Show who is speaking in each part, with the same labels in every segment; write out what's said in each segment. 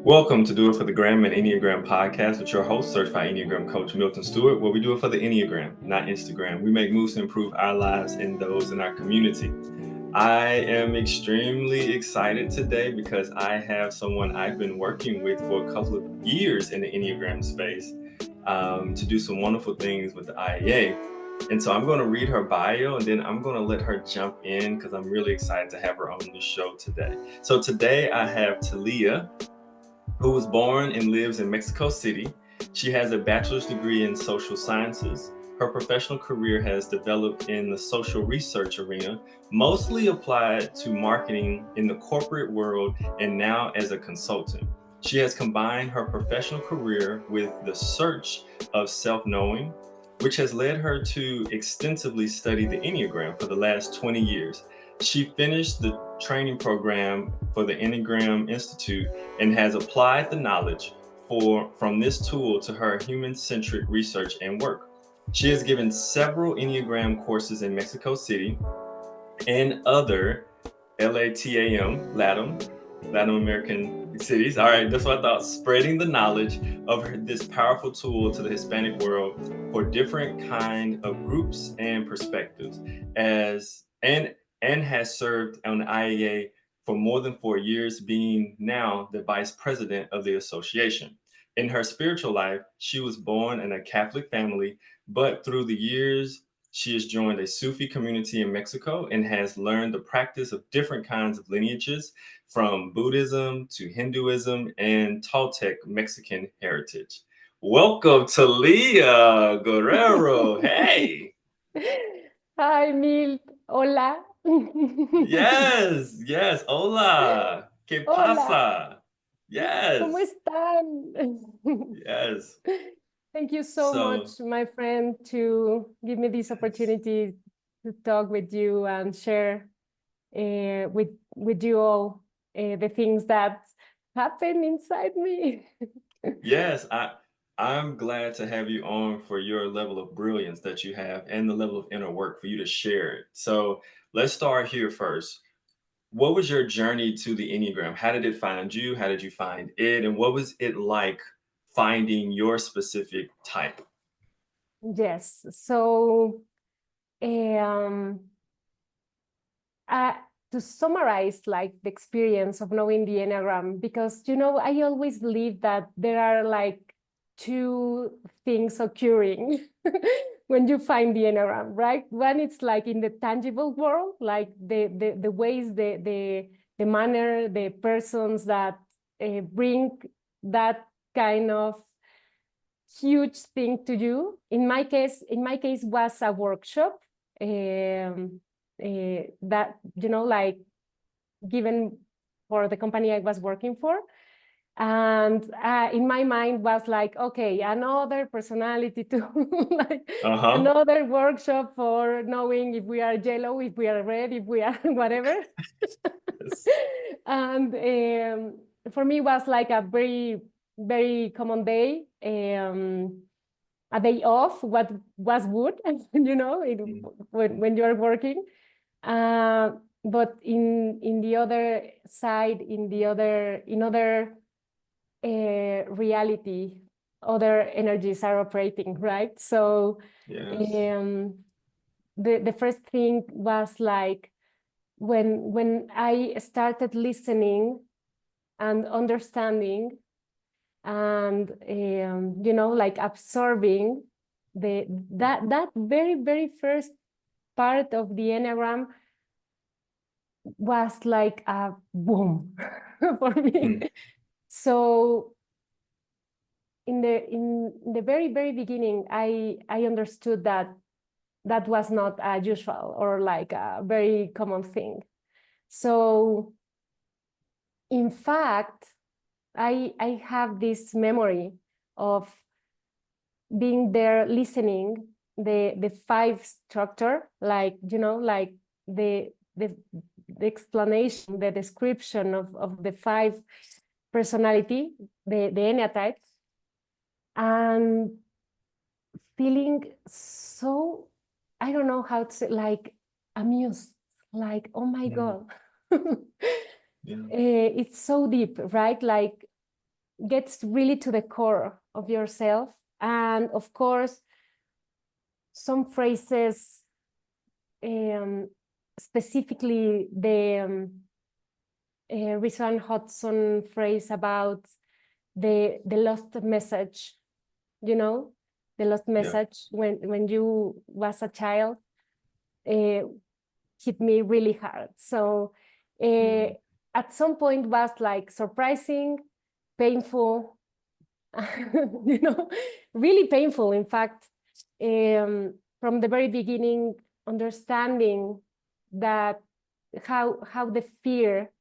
Speaker 1: Welcome to Do It for the Gram and Enneagram podcast with your host, certified Enneagram coach Milton Stewart, where we do it for the Enneagram, not Instagram. We make moves to improve our lives and those in our community. I am extremely excited today because I have someone I've been working with for a couple of years in the Enneagram space to do some wonderful things with the IEA. And so I'm going to read her bio and then I'm going to let her jump in because I'm really excited to have her on the show today. So today I have Talia, who was born and lives in Mexico City. She has a bachelor's degree in social sciences. Her professional career has developed in the social research arena, mostly applied to marketing in the corporate world and now as a consultant. She has combined her professional career with the search of self-knowing, which has led her to extensively study the Enneagram for the last 20 years. She finished the training program for the Enneagram Institute and has applied the knowledge from this tool to her human-centric research and work. She has given several Enneagram courses in Mexico City and other Latin American cities. All right, that's what I thought. Spreading the knowledge of this powerful tool to the Hispanic world for different kind of groups and perspectives, and has served on the IEA for more than 4 years, being now the vice president of the association. In her spiritual life, she was born in a Catholic family, but through the years, she has joined a Sufi community in Mexico and has learned the practice of different kinds of lineages, from Buddhism to Hinduism and Toltec Mexican heritage. Welcome to Talia Guerrero. Hey.
Speaker 2: Hi, Milt. Hola.
Speaker 1: Yes. Hola. ¿Qué
Speaker 2: Hola.
Speaker 1: pasa?
Speaker 2: ¿Cómo
Speaker 1: Yes.
Speaker 2: están?
Speaker 1: Yes.
Speaker 2: Thank you so
Speaker 1: So,
Speaker 2: much, my friend, to give me this
Speaker 1: yes.
Speaker 2: opportunity to talk with you and share with you all the things that happen inside me.
Speaker 1: Yes, I'm glad to have you on for your level of brilliance that you have and the level of inner work for you to share it. So let's start here first. What was your journey to the Enneagram? How did it find you? How did you find it? And what was it like finding your specific type?
Speaker 2: Yes. So, um, uh, to summarize like the experience of knowing the Enneagram, because I always believe that there are like two things occurring when you find the Enneagram, right? One, it's like in the tangible world, like the ways, the manner, the persons that bring that kind of huge thing to you. In my case was a workshop that like given for the company I was working for. And in my mind was like, okay, another personality to like
Speaker 1: Uh-huh.
Speaker 2: another workshop for knowing if we are yellow, if we are red, if we are whatever.
Speaker 1: Yes.
Speaker 2: And for me was like a very, very common day. A day off, what was good,
Speaker 1: Mm.
Speaker 2: when you are working. Uh, but in the other side, in other reality, other energies are operating, right? So
Speaker 1: Yes.
Speaker 2: um, the first thing was like when I started listening and understanding and like absorbing that very, very first part of the Enneagram was like a boom for me.
Speaker 1: Mm.
Speaker 2: So in the very, very beginning, I understood that that was not a usual or like a very common thing. So in fact, I have this memory of being there listening the five structure, like like the the the explanation, the description of the five personality, the Enneatypes, and feeling so, I don't know how to say, like amused, like, oh my
Speaker 1: Mm.
Speaker 2: God.
Speaker 1: Yeah.
Speaker 2: It's so deep, right? Like gets really to the core of yourself. And of course, some phrases, specifically the Rizwan Hudson phrase about the lost message, you know, the lost message when you was a child, hit me really hard. So at some point was like surprising, painful, you know, really painful, in fact, from the very beginning, understanding that how the fear,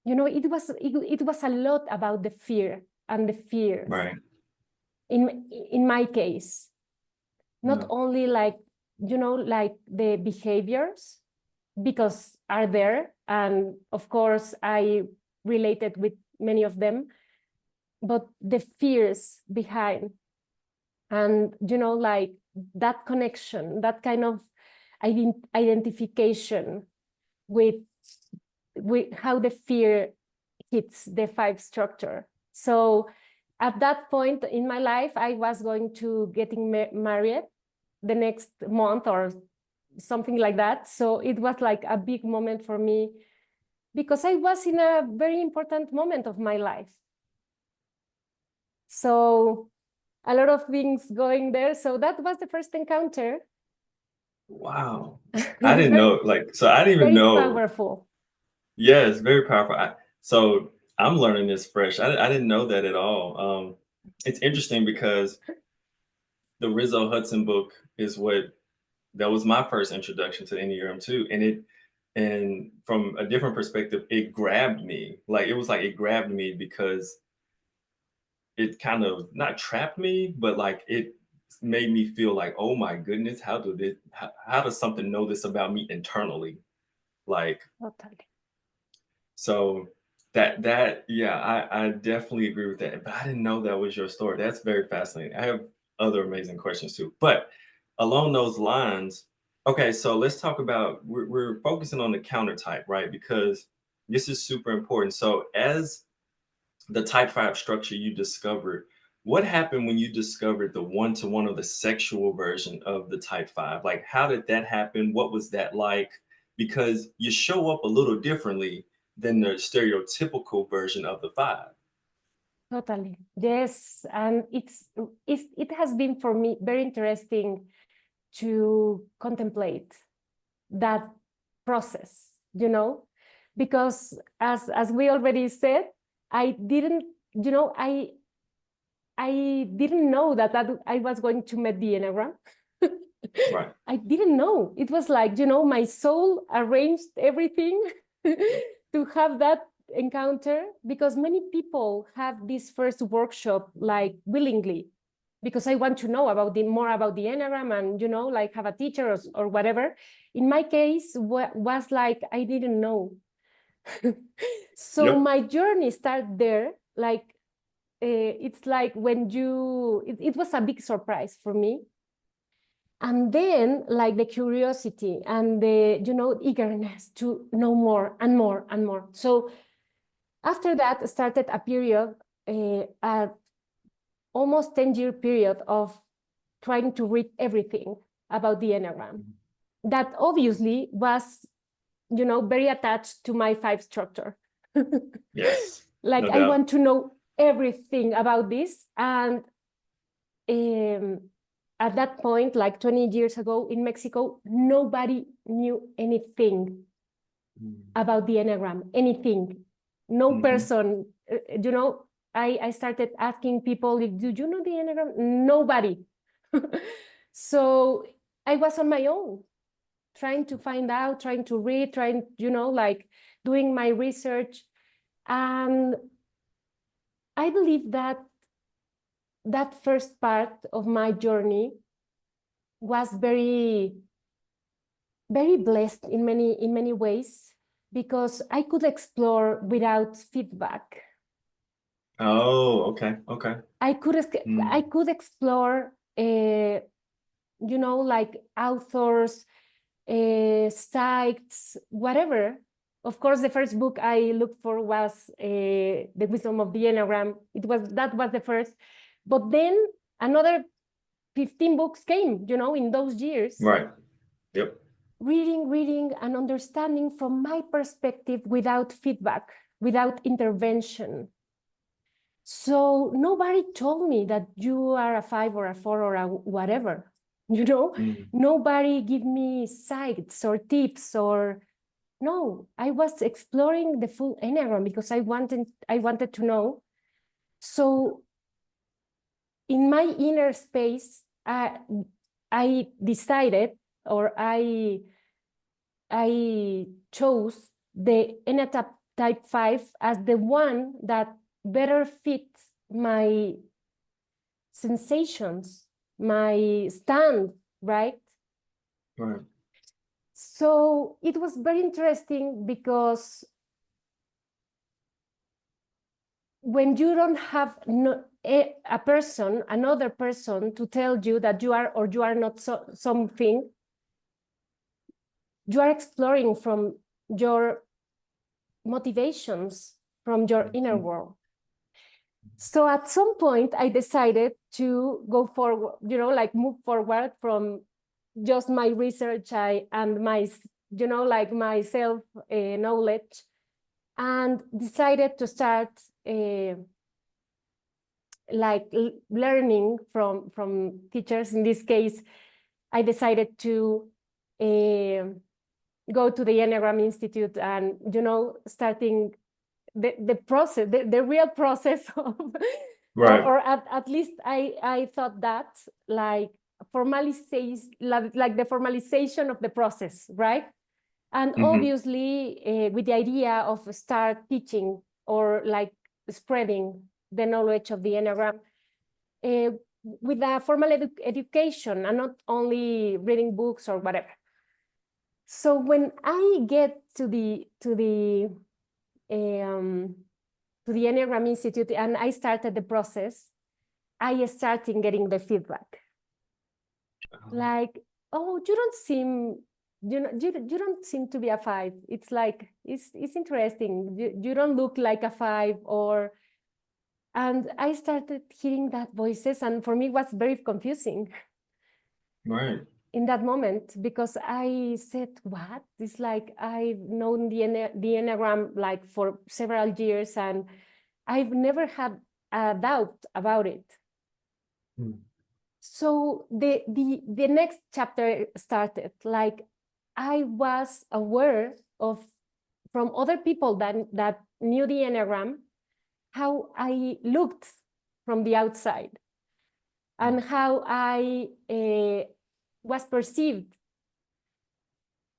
Speaker 2: you know, it was a lot about the fear and the fears.
Speaker 1: Right.
Speaker 2: In my case, not only like, you know, like the behaviors, because are there, and of course I related with many of them, but the fears behind, and you know, like that connection, that kind of identification with how the fear hits the five structure. So at that point in my life, I was going to getting married the next month or something like that. So it was like a big moment for me because I was in a very important moment of my life. So a lot of things going there. So that was the first encounter.
Speaker 1: Wow. I didn't know, like, so I didn't even
Speaker 2: Very
Speaker 1: know.
Speaker 2: powerful.
Speaker 1: Yes, very powerful. So I'm learning this fresh. I didn't know that at all. It's interesting because the Rizzo Hudson book is that was my first introduction to Enneagram too. And from a different perspective, it grabbed me. Like it grabbed me because it kind of not trapped me, but like it made me feel like, oh my goodness, how does something know this about me internally? Like,
Speaker 2: Totally.
Speaker 1: so that yeah, I definitely agree with that. But I didn't know that was your story. That's very fascinating. I have other amazing questions too. But along those lines, okay, so let's talk about we're focusing on the counter type, right? Because this is super important. So as the type 5 structure you discovered, what happened when you discovered the one-to-one or the sexual version of the type 5? Like, how did that happen? What was that like? Because you show up a little differently than the stereotypical version of the 5.
Speaker 2: Totally. Yes. And it has been for me very interesting to contemplate that process, you know, because as we already said, I didn't, you know, I didn't know that I was going to meet the Enneagram.
Speaker 1: Right.
Speaker 2: I didn't know. It was like, you know, my soul arranged everything to have that encounter, because many people have this first workshop like willingly, because I want to know about more about the Enneagram and, you know, like have a teacher or whatever. In my case, was like, I didn't know. So
Speaker 1: Yep.
Speaker 2: my journey started there. Like, it's like when it was a big surprise for me. And then like the curiosity and the, you know, eagerness to know more and more and more. So after that started a period, a almost 10-year period of trying to read everything about the Enneagram. That obviously was, you know, very attached to my 5 structure.
Speaker 1: Yes.
Speaker 2: Like,
Speaker 1: No
Speaker 2: I
Speaker 1: doubt.
Speaker 2: want to know everything about this. And at that point, like 20 years ago in Mexico, nobody knew anything about the Enneagram, anything. No person, you know, I started asking people, do you know the Enneagram? Nobody. So I was on my own, trying to find out, trying to read, trying, you know, like doing my research. And I believe that that first part of my journey was very, very blessed in many ways, because I could explore without feedback.
Speaker 1: Oh, okay. Okay.
Speaker 2: I could explore, you know, like authors, sites, whatever, of course, the first book I looked for was The Wisdom of the Enneagram. That was the first. But then another 15 books came, in those years.
Speaker 1: Right. Yep.
Speaker 2: Reading and understanding from my perspective without feedback, without intervention. So nobody told me that you are a 5 or a 4 or a whatever, Nobody give me sites or tips or no. I was exploring the full Enneagram because I wanted to know. So in my inner space, I decided, or I chose the Enneatype 5 as the one that better fits my sensations, my stand, right?
Speaker 1: Right.
Speaker 2: So it was very interesting because when you don't have another person to tell you that you are or you are not something, you are exploring from your motivations, from your inner world. So at some point, I decided to go forward, move forward from just my research and my, my self knowledge, and decided to start learning from teachers. In this case, I decided to go to the Enneagram Institute and, starting the process, the real process of,
Speaker 1: right.
Speaker 2: or at least I thought that like like the formalization of the process, right? And obviously with the idea of start teaching or like spreading the knowledge of the Enneagram with a formal education and not only reading books or whatever. So when I get to the Enneagram Institute and I started the process, I started getting the feedback. Like, oh, you don't seem to be a 5. It's like, it's interesting. You don't look like a 5 and I started hearing that voices, and for me it was very confusing.
Speaker 1: Right.
Speaker 2: In that moment, because I said, what? It's like I've known the Enneagram like for several years and I've never had a doubt about it. So the next chapter started. Like I was aware of from other people that knew the Enneagram, how I looked from the outside and how I was perceived.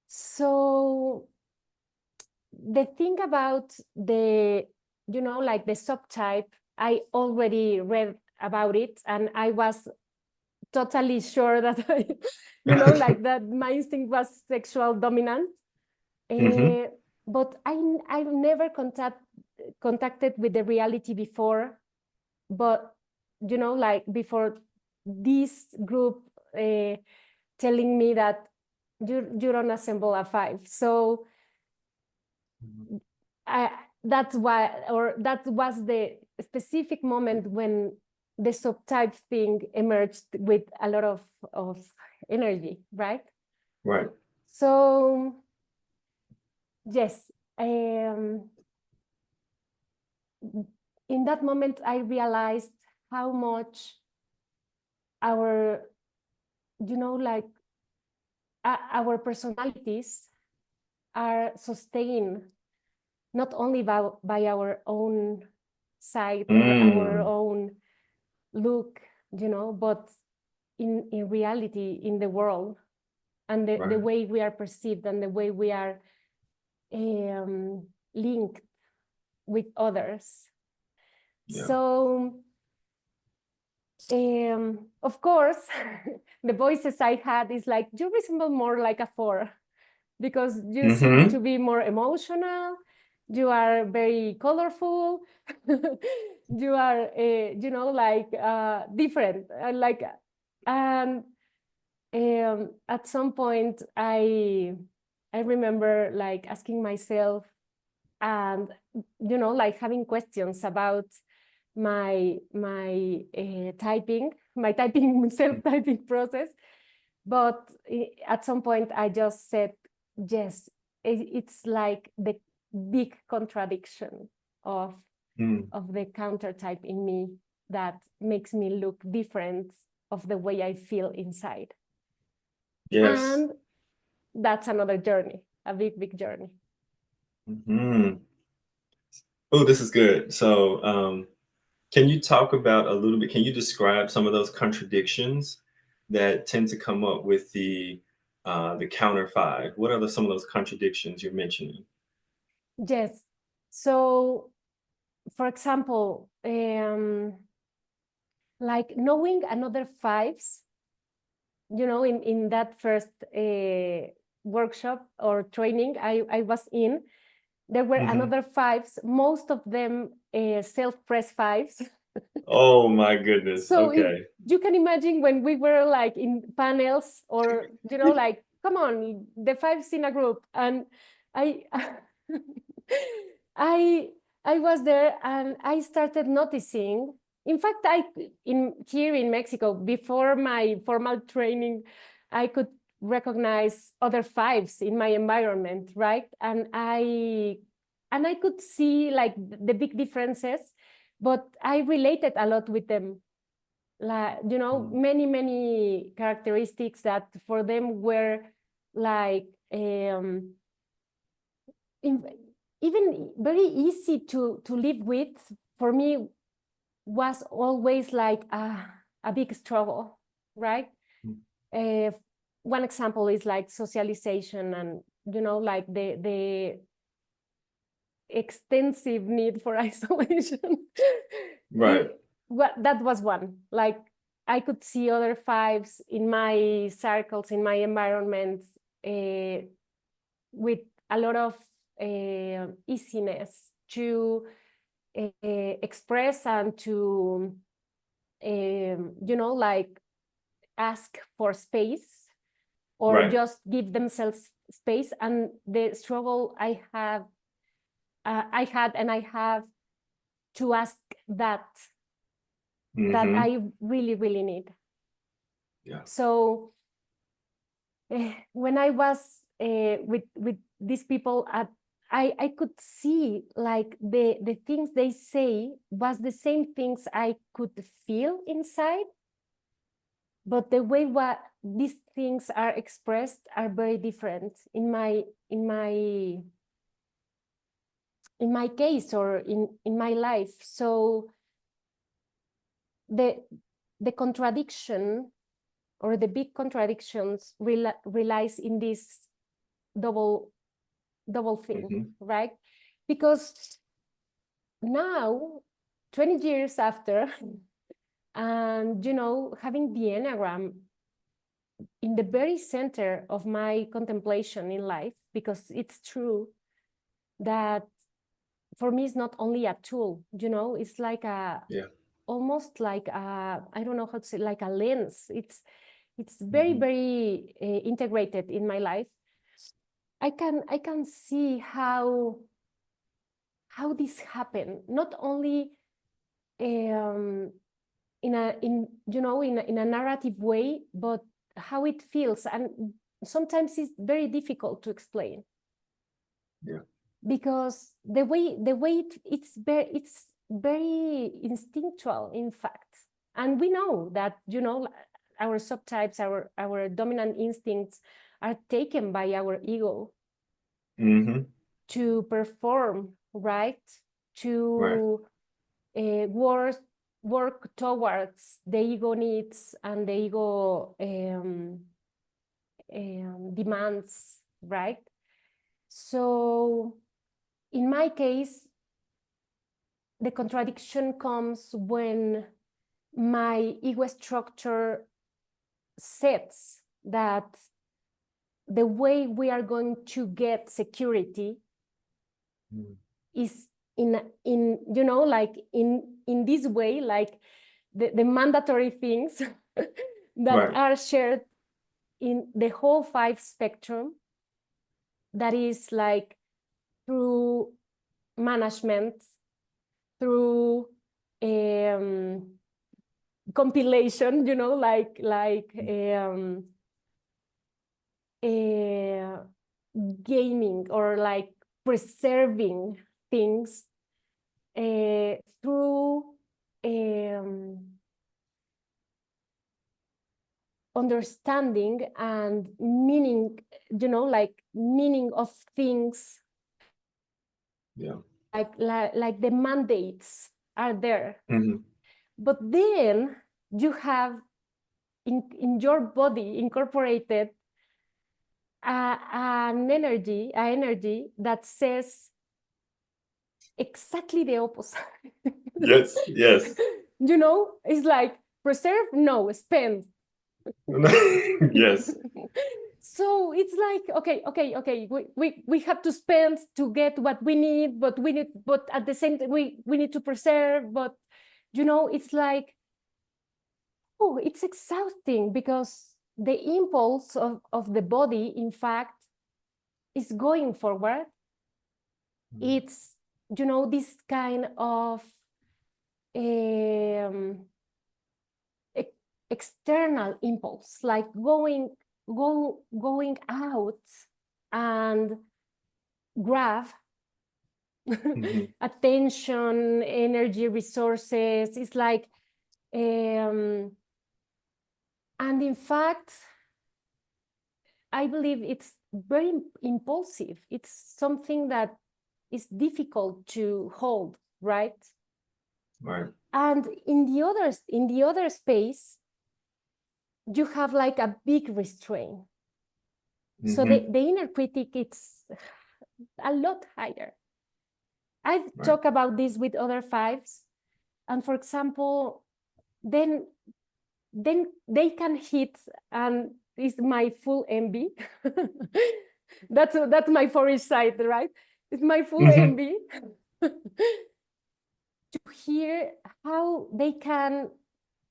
Speaker 2: So the thing about the, like the subtype, I already read about it and I was totally sure that, like that my instinct was sexual dominant. But I've never contacted with the reality before, but, like before this group telling me that you don't assemble a 5. So that's why, or that was the specific moment when the subtype thing emerged with a lot of energy, right?
Speaker 1: Right.
Speaker 2: So yes, in that moment I realized how much our, like our personalities are sustained not only by our own sight or our own look, but in reality, in the world, and the way we are perceived and the way we are linked with others. Yeah. So, of course, the voices I had is like, you resemble more like a 4 because you seem to be more emotional. You are very colorful. You are, like different. And at some point, I remember like asking myself, and like having questions about my typing, self-typing process. But at some point I just said, yes, it's like the big contradiction of the countertype in me that makes me look different of the way I feel inside.
Speaker 1: Yes.
Speaker 2: And that's another journey, a big journey.
Speaker 1: Oh, this is good. So can you talk about a little bit, can you describe some of those contradictions that tend to come up with the counter 5? What are some of those contradictions you're mentioning?
Speaker 2: Yes. So, for example, like knowing another 5s, in that first workshop or training I was in, there were another 5s, most of them self-pressed 5s.
Speaker 1: Oh my goodness.
Speaker 2: So
Speaker 1: Okay.
Speaker 2: you can imagine when we were like in panels or, like, come on, the 5s in a group. And I, I was there and I started noticing. In fact, here in Mexico, before my formal training, I could recognize other 5s in my environment, right? And I could see like the big differences, but I related a lot with them. Like, many characteristics that for them were like even very easy to live with. For me was always like a big struggle, right? One example is like socialization and like the extensive need for isolation.
Speaker 1: Right.
Speaker 2: That was one. Like I could see other 5s in my circles, in my environments, with a lot of easiness to express and to like ask for space or just give themselves space. And the struggle I had and I have to ask that I really need.
Speaker 1: Yeah.
Speaker 2: So when I was with these people, I could see like the things they say was the same things I could feel inside, but the way what these things are expressed are very different in my case or in my life. So the contradiction or the big contradictions relies in this double thing, right? Because now, 20 years after, and having the Enneagram in the very center of my contemplation in life, because it's true that for me it's not only a tool, it's like almost like I don't know how to say, like a lens. It's very integrated in my life. I can see how this happened, not only in a narrative way, but how it feels, and sometimes it's very difficult to explain.
Speaker 1: Yeah.
Speaker 2: Because the way it's very instinctual, in fact. And we know that our subtypes, our dominant instincts are taken by our ego to perform, right? To work towards the ego needs and the ego demands, right? So in my case, the contradiction comes when my ego structure sets that the way we are going to get security is in like in this way, like the mandatory things that are shared in the whole 5 spectrum, that is like through management through compilation, gaming or like preserving things through understanding and meaning, meaning of things.
Speaker 1: Yeah.
Speaker 2: Like the mandates are there.
Speaker 1: Mm-hmm.
Speaker 2: But then you have in your body incorporated an energy that says exactly the opposite.
Speaker 1: Yes, yes.
Speaker 2: It's like preserve, no, spend.
Speaker 1: Yes.
Speaker 2: So it's like, okay, we have to spend to get what we need, but at the same time we need to preserve, but it's like, oh, it's exhausting because the impulse of the body, in fact, is going forward. It's, this kind of external impulse, like going out and grab
Speaker 1: Mm-hmm.
Speaker 2: attention, energy, resources. It's like, and in fact, I believe it's very impulsive. It's something that is difficult to hold, right?
Speaker 1: Right.
Speaker 2: And in the other space, you have like a big restraint. So
Speaker 1: Mm-hmm.
Speaker 2: the inner critic, it's a lot higher. I've
Speaker 1: Right.
Speaker 2: talked about this with other fives. And for example, then they can hit, and it's my full envy. That's my fourish side, right? It's my full
Speaker 1: Mm-hmm.
Speaker 2: envy to hear how they can,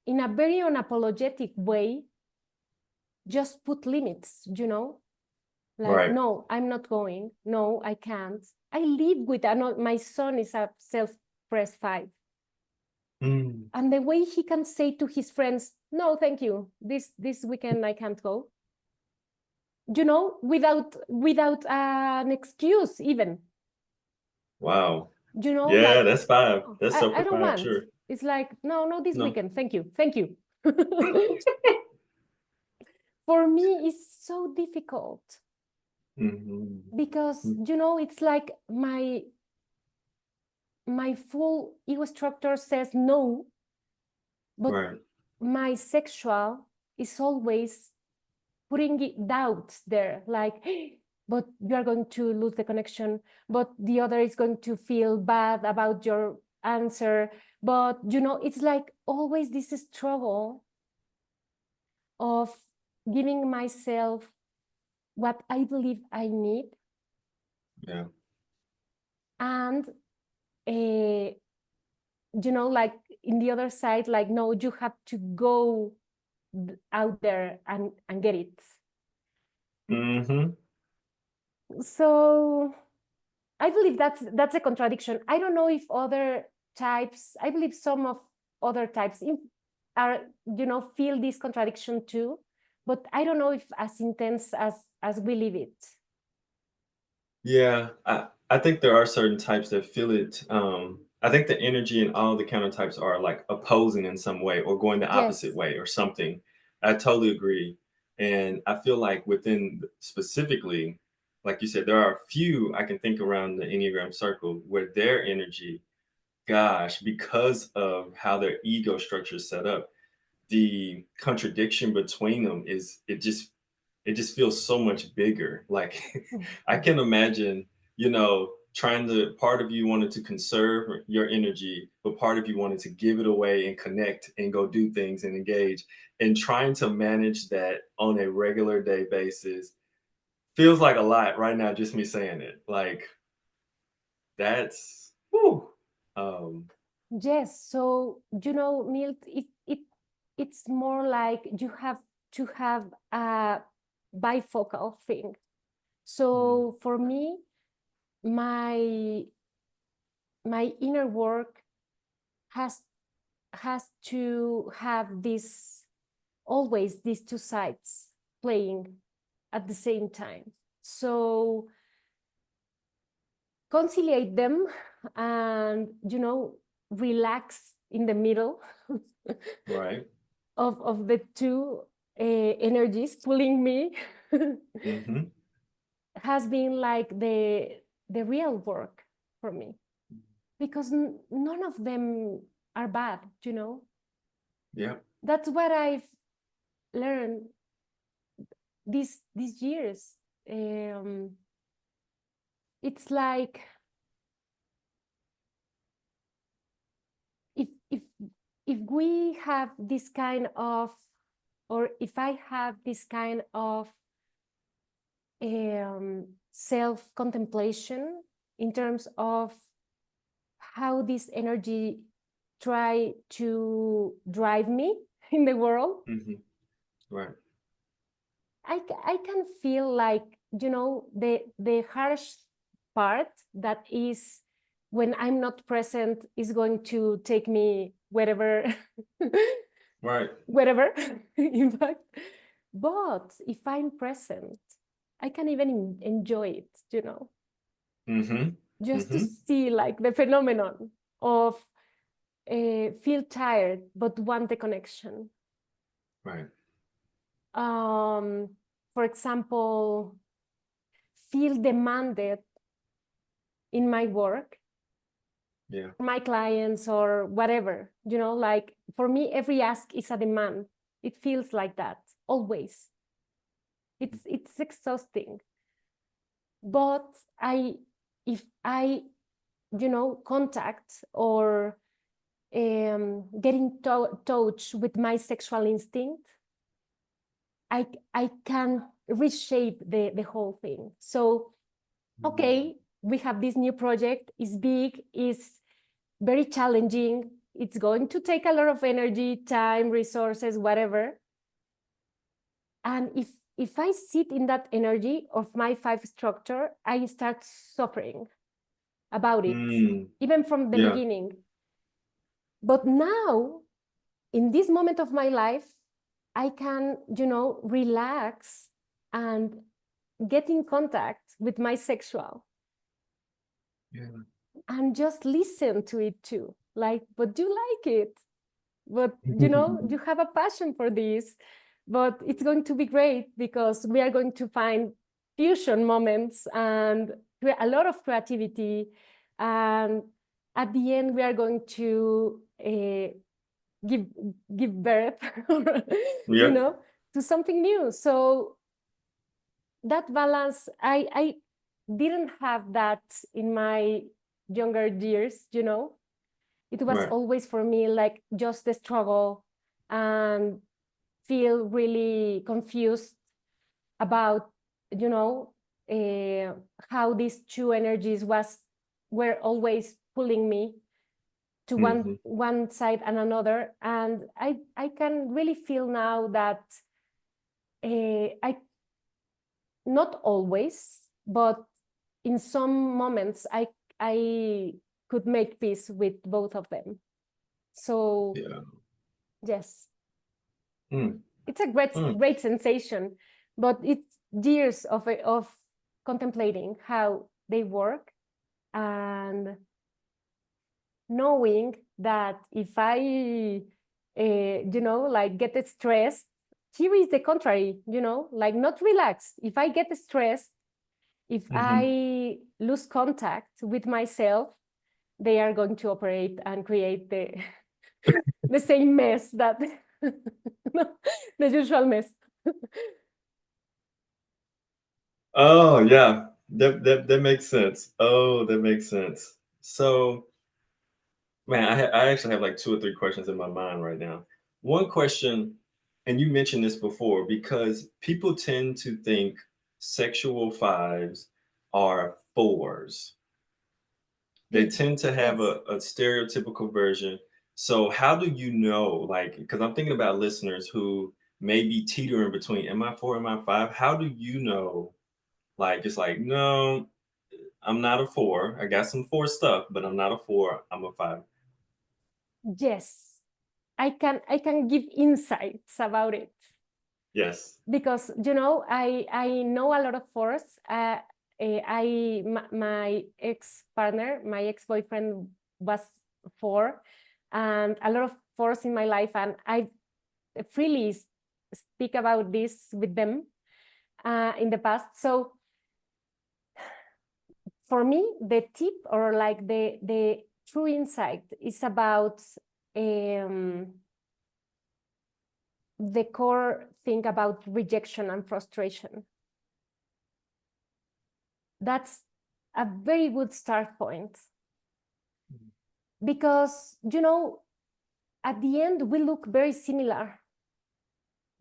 Speaker 2: in a very unapologetic way, just put limits, like,
Speaker 1: Right.
Speaker 2: no, I'm not going. No, I can't. I live with my son is a self-pressed 5.
Speaker 1: Mm.
Speaker 2: And the way he can say to his friends, no, thank you. This weekend I can't go. Without an excuse even.
Speaker 1: Wow.
Speaker 2: Like,
Speaker 1: Yeah, that's 5.
Speaker 2: oh,
Speaker 1: That's
Speaker 2: I
Speaker 1: super
Speaker 2: don't
Speaker 1: 5,
Speaker 2: want.
Speaker 1: sure.
Speaker 2: It's like, no, this
Speaker 1: No.
Speaker 2: weekend. Thank you. For me, it's so difficult
Speaker 1: Mm-hmm.
Speaker 2: because, it's like my full ego structure says no, but
Speaker 1: Right.
Speaker 2: my sexual is always putting doubts there, like, but you are going to lose the connection, but the other is going to feel bad about your answer. But, it's like always this struggle of giving myself what I believe I need.
Speaker 1: Yeah.
Speaker 2: And, like in the other side, like, no, you have to go out there and get it.
Speaker 1: Mm-hmm.
Speaker 2: So I believe that's a contradiction. I don't know if other types, I believe some of other types are, feel this contradiction too, but I don't know if as intense as we live it.
Speaker 1: Yeah, I think there are certain types that feel it. I think the energy in all the countertypes are like opposing in some way or going the opposite
Speaker 2: Yes.
Speaker 1: way or something. I totally agree. And I feel like within specifically, like you said, there are a few I can think around the Enneagram circle where their energy, gosh, because of how their ego structure is set up, the contradiction between them is it just feels so much bigger. Like I can imagine, trying to part of you wanted to conserve your energy, but part of you wanted to give it away and connect and go do things and engage. And trying to manage that on a regular day basis feels like a lot right now, just me saying it. Like that's whew.
Speaker 2: Yes. So, Milt, it's more like you have to have a bifocal thing.
Speaker 1: Mm,
Speaker 2: So for me, my my inner work has to have this, always these two sides playing at the same time. So conciliate them and, relax in the middle
Speaker 1: Right.
Speaker 2: of the two energies pulling me
Speaker 1: Mm-hmm.
Speaker 2: has been like the real work for me, because none of them are bad.
Speaker 1: Yeah.
Speaker 2: That's what I've learned these years. It's like, if we have this kind of, or if I have this kind of self-contemplation in terms of how this energy try to drive me in the world,
Speaker 1: Mm-hmm. Right.
Speaker 2: I can feel like, the harsh part that is when I'm not present is going to take me wherever,
Speaker 1: Right.
Speaker 2: wherever, in fact. But if I'm present, I can even enjoy it,
Speaker 1: Mm-hmm.
Speaker 2: just to
Speaker 1: Mm-hmm.
Speaker 2: see like the phenomenon of feel tired but want the connection.
Speaker 1: Right.
Speaker 2: For example, feel demanded in my work,
Speaker 1: Yeah.
Speaker 2: my clients or whatever, like for me, every ask is a demand. It feels like that always. It's exhausting. But if I, contact or get in touch with my sexual instinct, I can reshape the whole thing. So, okay, we have this new project, it's big, it's very challenging, it's going to take a lot of energy, time, resources, whatever. And if I sit in that energy of my 5 structure, I start suffering about it,
Speaker 1: Mm.
Speaker 2: even from the
Speaker 1: Yeah.
Speaker 2: beginning. But now, in this moment of my life, I can, relax and get in contact with my sexual
Speaker 1: Yeah.
Speaker 2: and just listen to it too. Like, but you like it, but you have a passion for this, but it's going to be great because we are going to find fusion moments and a lot of creativity. And at the end, we are going to give birth, you
Speaker 1: Yeah.
Speaker 2: know, to something new. So that balance, I didn't have that in my younger years. It was
Speaker 1: Right.
Speaker 2: always for me like just the struggle and feel really confused about, you know, how these two energies were always pulling me to
Speaker 1: Mm-hmm.
Speaker 2: one side and another. And I can really feel now that I, not always, but in some moments, I could make peace with both of them. So
Speaker 1: Yeah.
Speaker 2: yes,
Speaker 1: Mm.
Speaker 2: it's a great sensation, but it's years of contemplating how they work and knowing that if I, like get stressed, here is the contrary, like not relaxed. If I get stressed, if
Speaker 1: Mm-hmm.
Speaker 2: I lose contact with myself, they are going to operate and create the same mess that the usual mess.
Speaker 1: Oh yeah, that makes sense. Oh, that makes sense. So, man, I actually have like 2 or 3 questions in my mind right now. One question, and you mentioned this before, because people tend to think sexual fives are fours. They tend to have
Speaker 2: Yes.
Speaker 1: a stereotypical version. So how do you know, like, because I'm thinking about listeners who may be teetering between, am I four, am I five? How do you know, like, just like, no, I'm not a 4. I got some 4 stuff, but I'm not a 4. I'm a 5.
Speaker 2: Yes, I can give insights about it.
Speaker 1: Yes.
Speaker 2: Because I know a lot of 4s. My ex-partner, my ex-boyfriend was 4, and a lot of 4s in my life, and I freely speak about this with them in the past. So for me, the tip, or like the true insight, is about the core thing about rejection and frustration. That's a very good start point, because at the end we look very similar.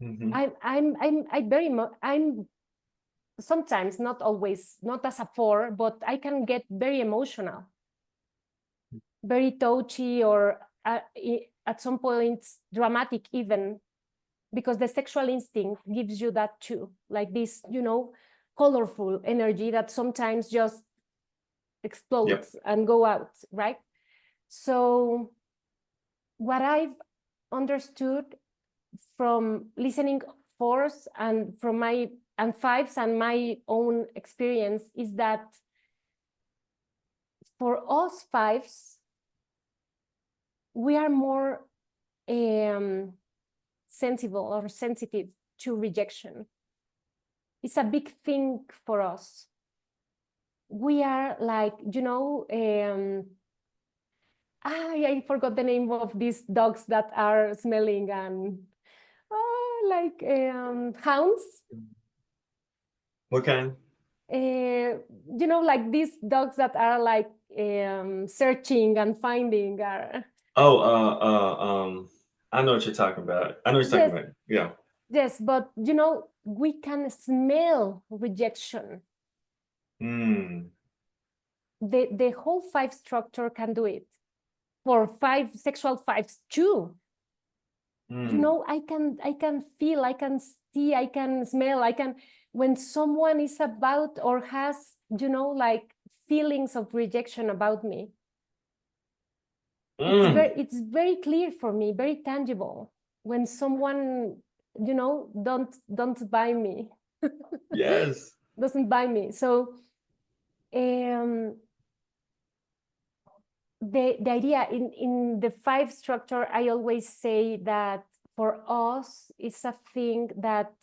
Speaker 1: Mm-hmm.
Speaker 2: I'm sometimes, not always, not as a 4, but I can get very emotional, very touchy, or at some points dramatic even, because the sexual instinct gives you that too, like this colorful energy that sometimes just explodes and go out, right? So what I've understood from listening 4s and from my and 5s and my own experience is that for us 5s, we are more sensible or sensitive to rejection. It's a big thing for us. We are like, I forgot the name of these dogs that are smelling and like hounds.
Speaker 1: What kind?
Speaker 2: Like these dogs that are like searching and finding.
Speaker 1: I know what you're talking about. I know what you're talking about. Yeah.
Speaker 2: Yes, but we can smell rejection. The whole 5 structure can do it. For 5 sexual 5s too. I can feel, I can see, I can smell, when someone is about or has like feelings of rejection about me. It's very clear for me, very tangible, when someone don't buy me.
Speaker 1: Yes.
Speaker 2: Doesn't buy me. So the idea in the 5 structure, I always say that for us it's a thing that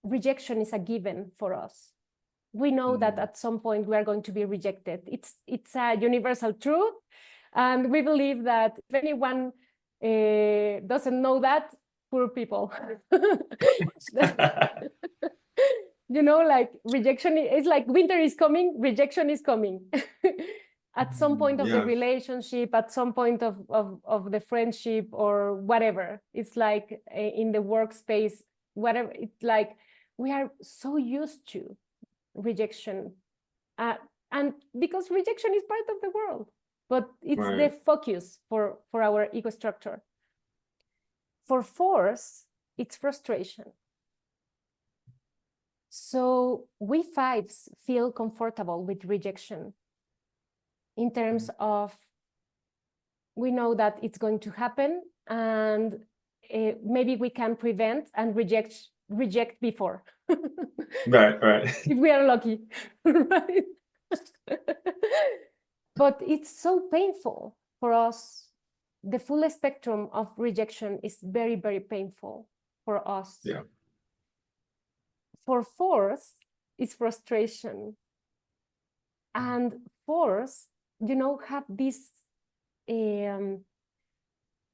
Speaker 2: rejection is a given for us. We know that at some point we are going to be rejected. It's a universal truth, and we believe that if anyone doesn't know that, poor people. Like rejection is like winter is coming, rejection is coming. At some point of the relationship, at some point of the friendship or whatever. It's like in the workspace, whatever. It's like we are so used to rejection, and because rejection is part of the world, but it's the focus for our ego structure. For 4s, it's frustration. So we 5s feel comfortable with rejection in terms of we know that it's going to happen, and maybe we can prevent and reject before.
Speaker 1: Right.
Speaker 2: If we are lucky, right? But it's so painful for us. The full spectrum of rejection is very, very painful for us.
Speaker 1: Yeah.
Speaker 2: For 4s, it's frustration. And 4s, have this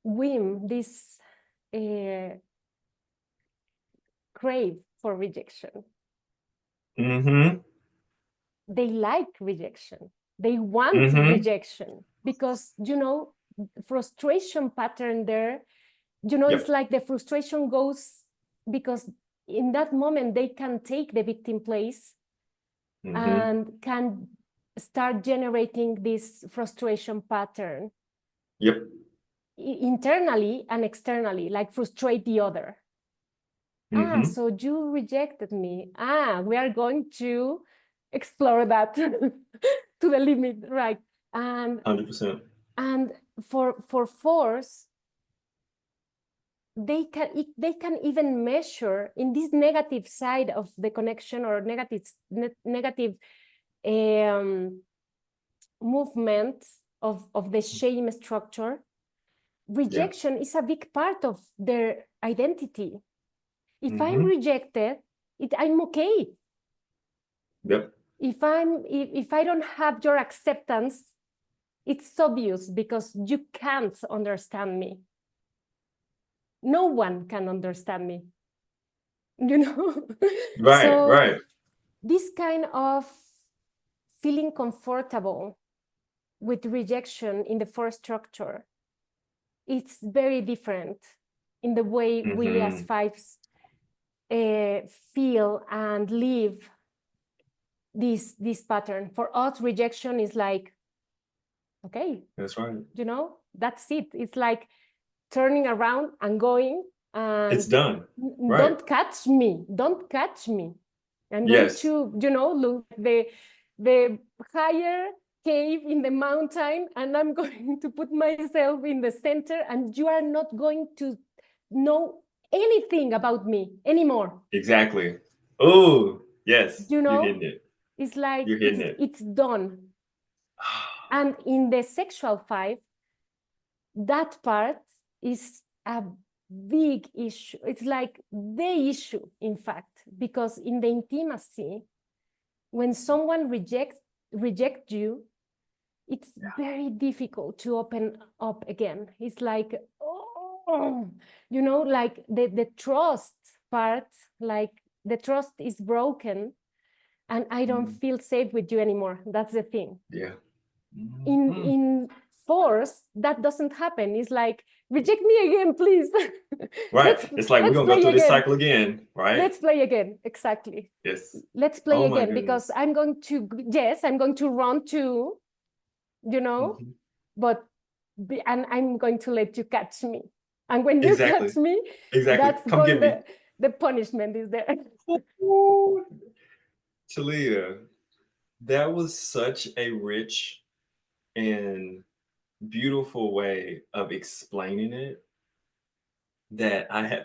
Speaker 2: whim, this crave for rejection. They like rejection. They want rejection because, frustration pattern there, it's like the frustration goes because in that moment they can take the victim place and can start generating this frustration pattern. Internally and externally, like frustrate the other. So you rejected me. We are going to explore that to the limit, right? And
Speaker 1: 100%.
Speaker 2: and for fours, they can even measure in this negative side of the connection or negative movement of the shame structure. Rejection is a big part of their identity. If I'm rejected, I'm okay.
Speaker 1: Yep.
Speaker 2: If I don't have your acceptance, it's obvious because you can't understand me. No one can understand me. You know?
Speaker 1: Right,
Speaker 2: So
Speaker 1: right.
Speaker 2: this kind of feeling comfortable with rejection in the first structure, it's very different in the way we as fives feel and live this pattern. For us, rejection is like, okay,
Speaker 1: That's right.
Speaker 2: you know, that's it. It's like turning around and going, and
Speaker 1: It's done. Right.
Speaker 2: Don't catch me. Don't catch me. I'm going to, you know, look the higher cave in the mountain, and I'm going to put myself in the center, and you are not going to know anything about me anymore.
Speaker 1: Exactly. Oh, yes.
Speaker 2: You know,
Speaker 1: you're hitting it.
Speaker 2: it's like
Speaker 1: You're hitting it.
Speaker 2: It's done. And in the sexual five, that part is a big issue. It's like the issue, in fact, because in the intimacy, when someone rejects you, it's very difficult to open up again. It's like, oh, you know, like the trust part, like the trust is broken, and I don't feel safe with you anymore. That's the thing.
Speaker 1: Yeah.
Speaker 2: In force, that doesn't happen. It's like, reject me again, please.
Speaker 1: Right. It's like, we're going to go through this cycle again, right?
Speaker 2: Let's play again. Exactly.
Speaker 1: Yes.
Speaker 2: Let's play again, because I'm going to run to, you know, but and I'm going to let you catch me. And when you catch me, that's
Speaker 1: come get me.
Speaker 2: The punishment is there.
Speaker 1: Talia, that was such a rich and beautiful way of explaining it that I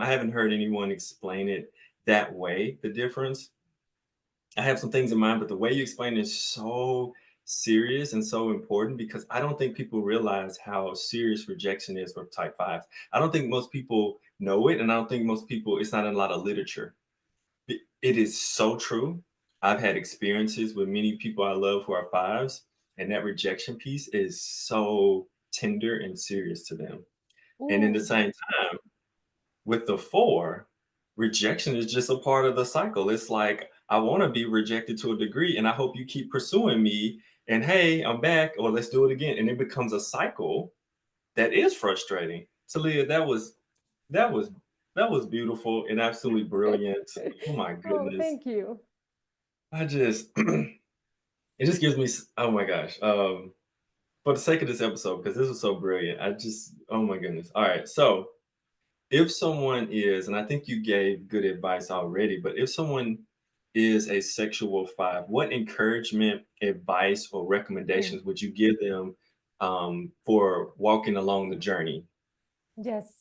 Speaker 1: haven't heard anyone explain it that way, the difference. I have some things in mind, but the way you explain it is so serious and so important, because I don't think people realize how serious rejection is for type 5s. I don't think most people know it, and I don't think most people, it's not in a lot of literature. It is so true. I've had experiences with many people I love who are 5s, and that rejection piece is so tender and serious to them. And in the same time, with the 4, rejection is just a part of the cycle. It's like, I want to be rejected to a degree, and I hope you keep pursuing me. And hey, I'm back, or let's do it again. And it becomes a cycle that is frustrating. Talia, that was beautiful and absolutely brilliant. Oh my goodness.
Speaker 2: Oh, thank you.
Speaker 1: I just it just gives me, oh my gosh. For the sake of this episode, because this was so brilliant, oh my goodness. All right, so if someone is, and I think you gave good advice already, but if someone is a sexual 5, what encouragement, advice, or recommendations would you give them for walking along the journey?
Speaker 2: Yes.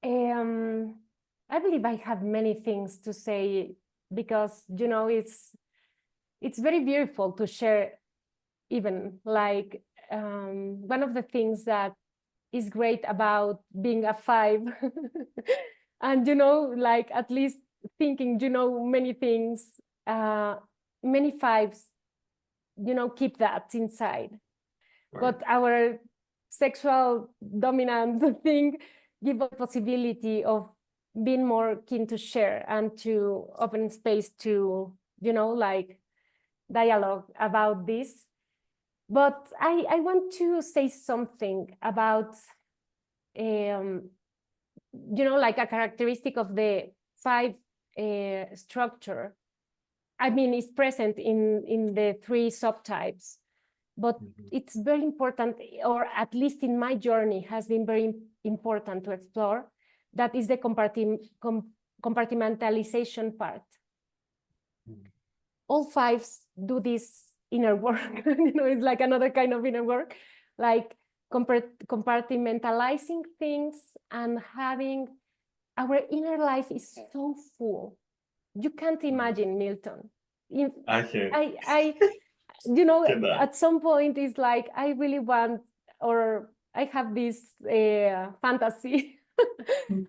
Speaker 2: I believe I have many things to say, because, you know, it's very beautiful to share. Even like one of the things that is great about being a 5 and, you know, like at least thinking, you know, many things, many 5s, you know, keep that inside. Right. But our sexual dominant thing give a possibility of being more keen to share and to open space to, you know, like dialogue about this. But I want to say something about, you know, like a characteristic of the 5 structure. I mean, it's present in the 3 subtypes, but it's very important, or at least in my journey has been very important to explore. That is the compartmentalization part. all fives do this inner work. It's like another kind of inner work, like compartmentalizing things and having our inner life is so full. You can't imagine, Milton.
Speaker 1: I can't.
Speaker 2: I
Speaker 1: Cannot.
Speaker 2: at some point it's like I really want, or I have this fantasy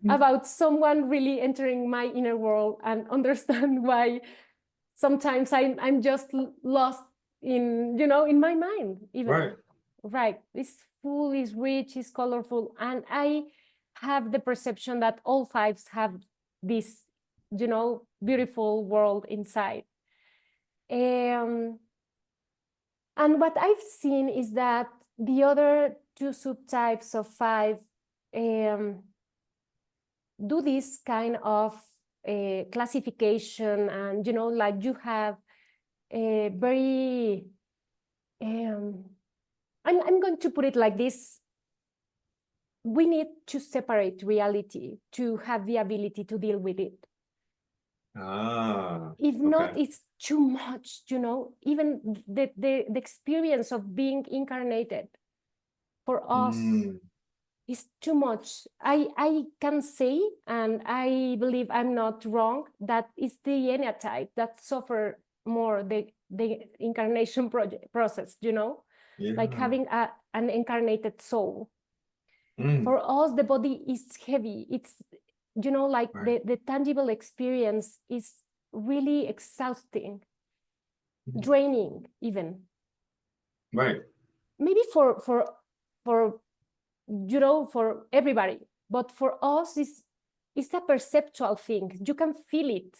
Speaker 2: about someone really entering my inner world and understand why sometimes I'm just lost in in my mind even. Right. It's full, it's rich, it's colorful, and I have the perception that all fives have this beautiful world inside. And what I've seen is that the other two subtypes of five do this kind of classification, and like you have a very I'm going to put it like this. We need to separate reality to have the ability to deal with it. If not, it's too much, even the experience of being incarnated for us is too much. I can say, and I believe I'm not wrong, that it's the Enneatype that suffer more the incarnation process, like having an incarnated soul. For us, the body is heavy. It's, like the tangible experience is really exhausting, draining even.
Speaker 1: Right.
Speaker 2: Maybe for for everybody, but for us, it's a perceptual thing. You can feel it.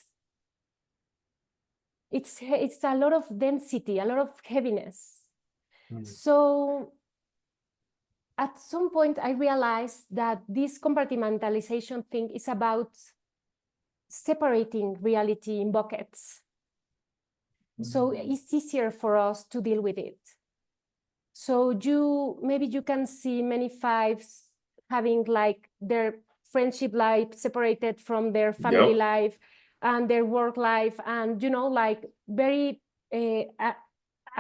Speaker 2: It's a lot of density, a lot of heaviness. So at some point, I realized that this compartmentalization thing is about separating reality in buckets. So it's easier for us to deal with it. So maybe you can see many fives having like their friendship life separated from their family life and their work life, and like very a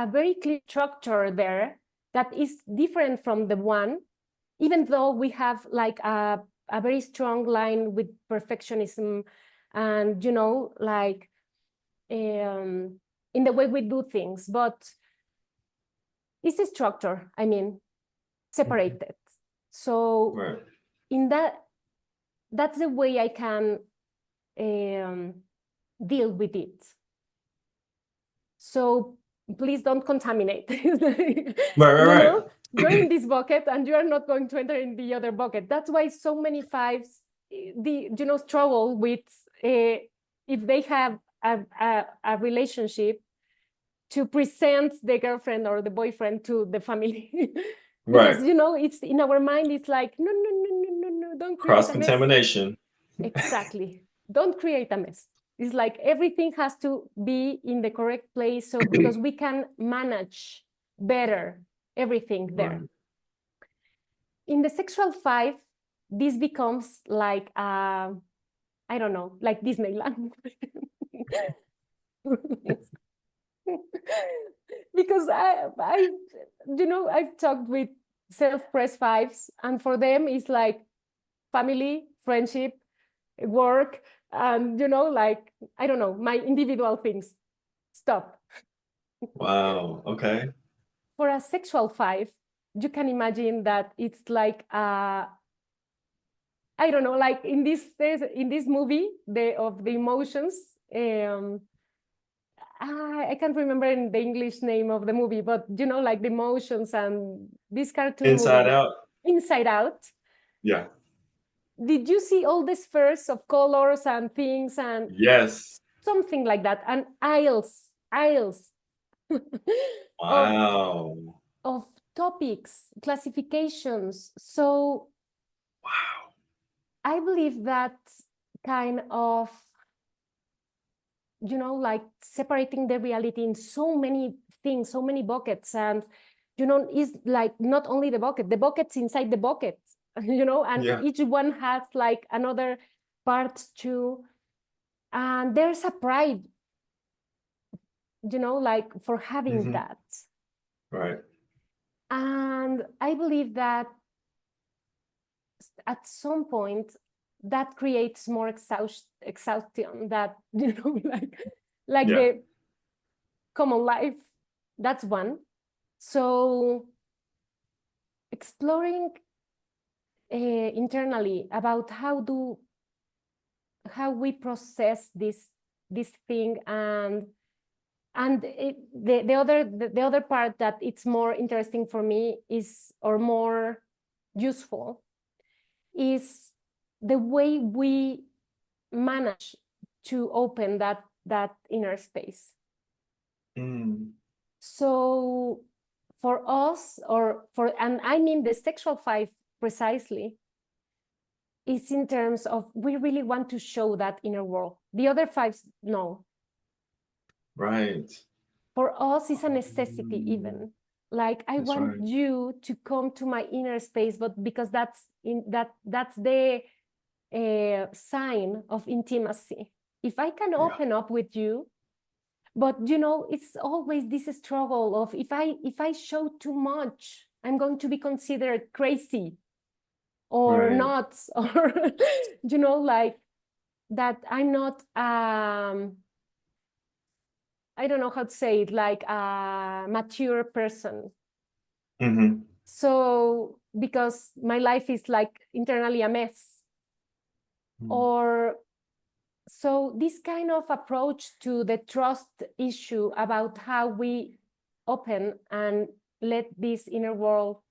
Speaker 2: very clear structure there that is different from the one, even though we have like a very strong line with perfectionism and like in the way we do things, but it's a structure, separated. So in that's the way I can deal with it. So please don't contaminate. You're in this bucket and you are not going to enter in the other bucket. That's why so many fives struggle with if they have a relationship, to present the girlfriend or the boyfriend to the family. Because it's in our mind, it's like no, don't create
Speaker 1: cross-contamination.
Speaker 2: Exactly. Don't create a mess. It's like everything has to be in the correct place, so because we can manage better everything there. In the sexual five, this becomes like I don't know, like Disneyland. Because I've talked with self-pressed fives, and for them it's like family, friendship, work, and like I don't know, my individual things. Stop.
Speaker 1: Wow. Okay.
Speaker 2: For a sexual five, you can imagine that it's like I don't know, like in this movie, of the emotions. I can't remember the English name of the movie, but like the emotions and this cartoon
Speaker 1: Inside
Speaker 2: movie,
Speaker 1: Out.
Speaker 2: Inside Out.
Speaker 1: Yeah.
Speaker 2: Did you see all the spheres of colors and things and
Speaker 1: yes,
Speaker 2: something like that, and aisles
Speaker 1: wow,
Speaker 2: of topics, classifications? So
Speaker 1: wow,
Speaker 2: I believe that kind of like separating the reality in so many things, so many buckets, and is like not only the buckets inside the bucket, and each one has like another part too, and there's a pride like for having that.
Speaker 1: Right.
Speaker 2: And I believe that at some point that creates more exhaustion that, like
Speaker 1: Yeah.
Speaker 2: the common life. That's one. So exploring internally about how we process this thing, and the other part that it's more interesting for me is, or more useful, is the way we manage to open that inner space. So for us, and I mean the sexual 5 precisely, is in terms of we really want to show that inner world. The other 5s, no.
Speaker 1: Right.
Speaker 2: For us, it's a necessity even. Like I want you to come to my inner space, but because that's the sign of intimacy. If I can open up with you, but it's always this struggle of if I show too much, I'm going to be considered crazy or nuts, or like that I'm not I don't know how to say it, like a mature person. So because my life is like internally a mess. Or so this kind of approach to the trust issue about how we open and let this inner world,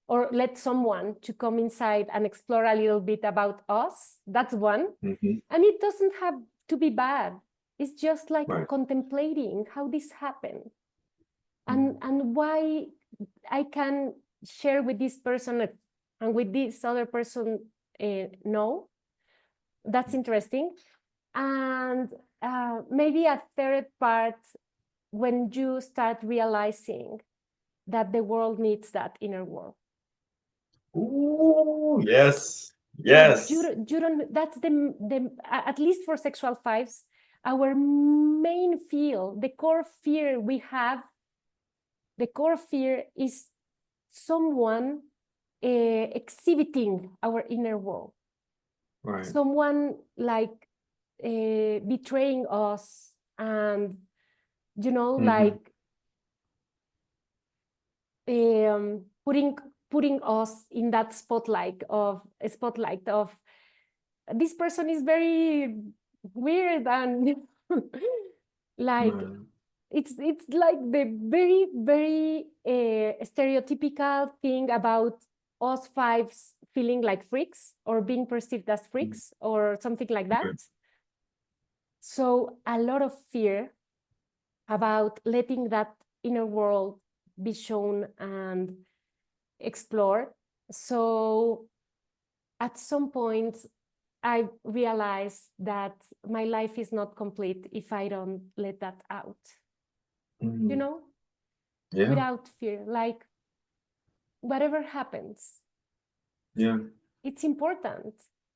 Speaker 2: or let someone to come inside and explore a little bit about us, that's one. And it doesn't have to be bad. It's just like contemplating how this happened, and why I can share with this person and with this other person. No, that's interesting. And maybe a third part, when you start realizing that the world needs that inner world.
Speaker 1: Ooh, yes.
Speaker 2: Like you don't, that's the at least for sexual 5s, our main fear, the core fear we have, the core fear is someone exhibiting our inner world. Someone like betraying us, and like putting us in that spotlight of this person is very weird, and like it's like the very, very stereotypical thing about us 5s feeling like freaks or being perceived as freaks or something like that. So a lot of fear about letting that inner world be shown and explored. So at some point, I realized that my life is not complete if I don't let that out. Without fear, like whatever happens. It's important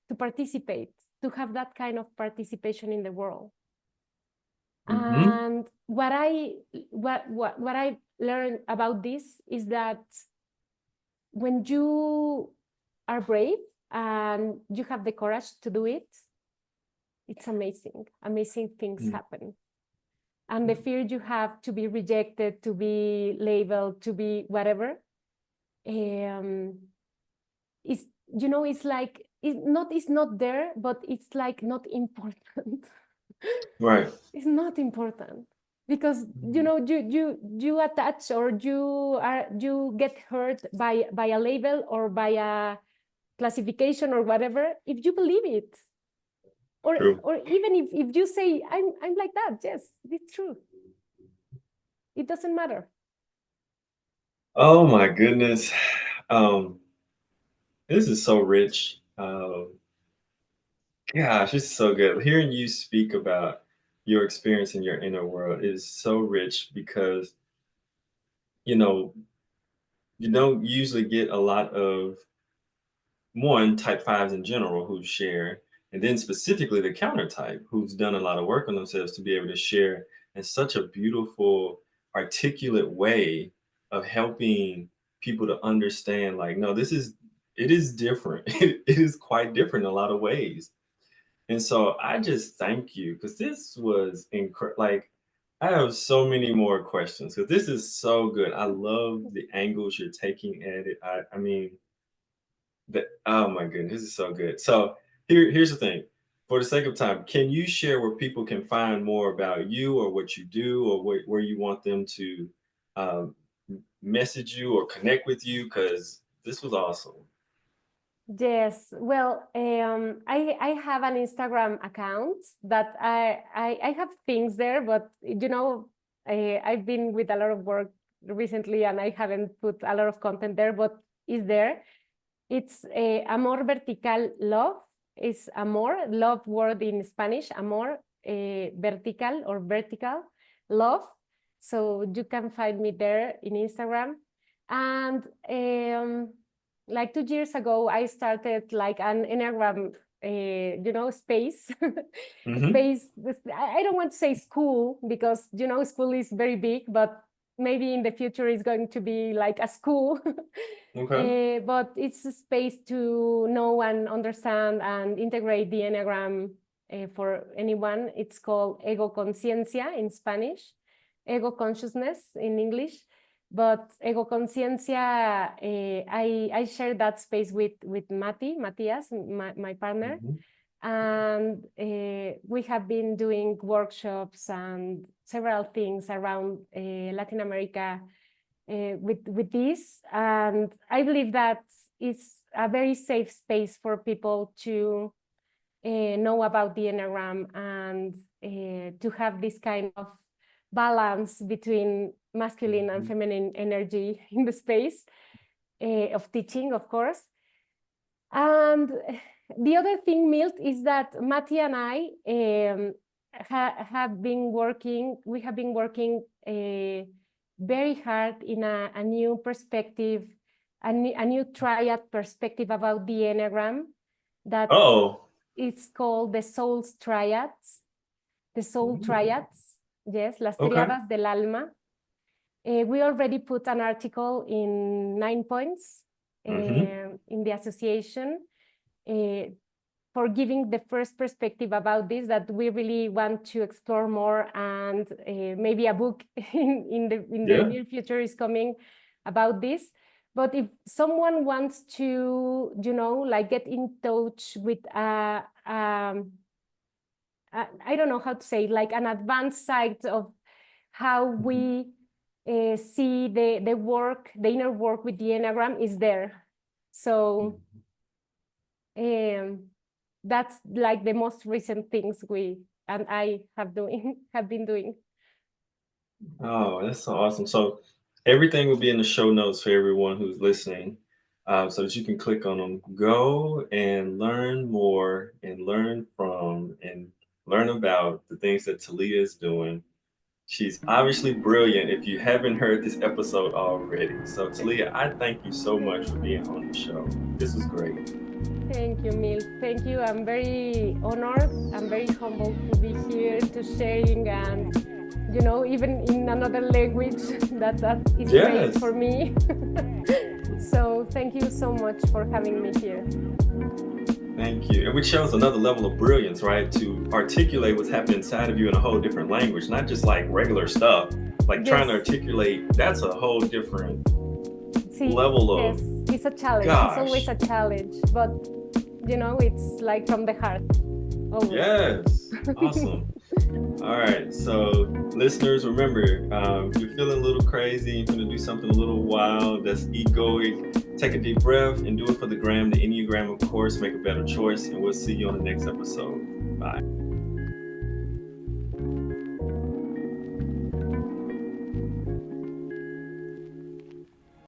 Speaker 2: to participate, to have that kind of participation in the world. And what I learned about this is that when you are brave and you have the courage to do it, it's amazing. Amazing things happen. And the fear you have to be rejected, to be labeled, to be whatever, is, it's like it's not there, but it's like not important. It's not important because you attach, or you get hurt by a label or by a classification or whatever if you believe it, or even if you say I'm like that. Yes, it's true. It doesn't matter.
Speaker 1: Oh my goodness. This is so rich. Gosh, it's so good. Hearing you speak about your experience in your inner world is so rich because, you don't usually get a lot of type 5s in general who share, and then specifically the counter type who's done a lot of work on themselves to be able to share and such a beautiful, articulate way of helping people to understand, like, no, it is different. It is quite different in a lot of ways. And so I just thank you because this was incredible. Like, I have so many more questions because this is so good. I love the angles you're taking at it. I mean, oh my goodness, this is so good. So here's the thing. For the sake of time, can you share where people can find more about you or what you do or where you want them to um, message you or connect with you? Because this was awesome.
Speaker 2: Yes, well, I have an Instagram account that I have things there, but I've been with a lot of work recently and I haven't put a lot of content there, but is there. It's Amor Vertical Love. Is amor, love word in Spanish, amor, vertical or vertical love. So you can find me there in Instagram. And like 2 years ago, I started like an Enneagram, space. Space. I don't want to say school because, school is very big, but maybe in the future it's going to be like a school.
Speaker 1: Okay.
Speaker 2: But it's a space to know and understand and integrate the Enneagram for anyone. It's called Ego Conciencia in Spanish, Ego Consciousness in English. But Ego Conciencia, I share that space with Matias, my partner. And we have been doing workshops and several things around Latin America with this. And I believe that it's a very safe space for people to know about the Enneagram and to have this kind of balance between masculine and feminine energy in the space of teaching, of course. And the other thing, Milt, is that Mati and I have been working, we have been working very hard in a new perspective, a new triad perspective about the Enneagram that it's called the Soul's Triads, the Soul Triads, yes, las triadas del alma. We already put an article in 9 points in the association for giving the first perspective about this, that we really want to explore more, and maybe a book in the near future is coming about this. But if someone wants to, like get in touch with I don't know how to say, like an advanced side of how we see the work, the inner work with the Enneagram is there. So that's like the most recent things we and I have been doing.
Speaker 1: Oh, that's so awesome. So everything will be in the show notes for everyone who's listening, so that you can click on them. Go and learn more and learn from and learn about the things that Talia is doing. She's obviously brilliant if you haven't heard this episode already. So Talia, I thank you so much for being on the show. This was great.
Speaker 2: Thank you, Mil. Thank you. I'm very honored. I'm very humbled to be here to sharing, and even in another language that is great for me. So thank you so much for having me here.
Speaker 1: Thank you. And which shows another level of brilliance, right? To articulate what's happening inside of you in a whole different language, not just like regular stuff. Like trying to articulate, that's a whole different level of.
Speaker 2: Yes, it's a challenge.
Speaker 1: Gosh.
Speaker 2: It's always a challenge, but it's like from the heart. Always.
Speaker 1: Yes. Awesome. All right. So listeners, remember, if you're feeling a little crazy, you're going to do something a little wild, that's egoic, take a deep breath and do it for the gram, the Enneagram, of course. Make a better choice. And we'll see you on the next episode. Bye.